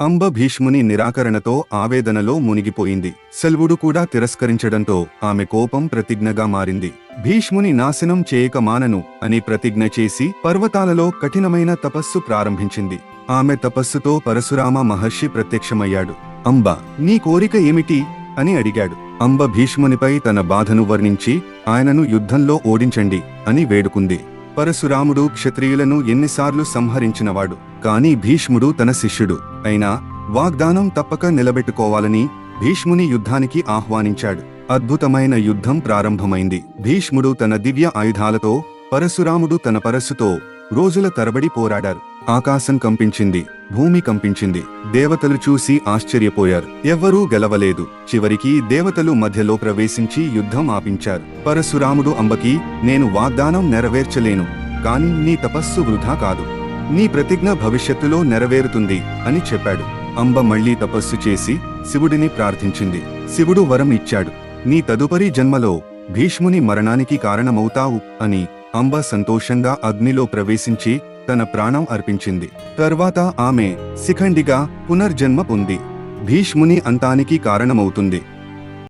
అంబ భీష్ముని నిరాకరణతో ఆవేదనలో మునిగిపోయింది. శల్వుడు కూడా తిరస్కరించడంతో ఆమె కోపం ప్రతిజ్ఞగా మారింది. భీష్ముని నాశనం చేయక మానను అని ప్రతిజ్ఞ చేసి పర్వతాలలో కఠినమైన తపస్సు ప్రారంభించింది. ఆమె తపస్సుతో పరశురామ మహర్షి ప్రత్యక్షమయ్యాడు. అంబ, నీ కోరిక ఏమిటి అని అడిగాడు. అంబ భీష్మునిపై తన బాధను వర్ణించి ఆయనను యుద్ధంలో ఓడించండి అని వేడుకుంది. పరశురాముడు క్షత్రియులను ఎన్నిసార్లు సంహరించినవాడు. కాని భీష్ముడు తన శిష్యుడు అయినా వాగ్దానం తప్పక నిలబెట్టుకోవాలని భీష్ముని యుద్ధానికి ఆహ్వానించాడు. అద్భుతమైన యుద్ధం ప్రారంభమైంది. భీష్ముడు తన దివ్య ఆయుధాలతో, పరశురాముడు తన పరస్సుతో రోజుల తరబడి పోరాడారు. ఆకాశం కంపించింది, భూమి కంపించింది. దేవతలు చూసి ఆశ్చర్యపోయారు. ఎవ్వరూ గెలవలేదు. చివరికి దేవతలు మధ్యలో ప్రవేశించి యుద్ధం ఆపించారు. పరశురాముడు అంబకి, నేను వాగ్దానం నెరవేర్చలేను, కాని నీ తపస్సు వృధా కాదు. నీ ప్రతిజ్ఞ భవిష్యత్తులో నెరవేరుతుంది అని చెప్పాడు. అంబ మళ్లీ తపస్సు చేసి శివుడిని ప్రార్థించింది. శివుడు వరం ఇచ్చాడు. నీ తదుపరి జన్మలో భీష్ముని మరణానికి కారణమవుతావు అని. అంబ సంతోషంగా అగ్నిలో ప్రవేశించి తన ప్రాణం అర్పించింది. తర్వాత ఆమె శిఖండిగా పునర్జన్మ పొంది భీష్ముని అంతానికి కారణమవుతుంది.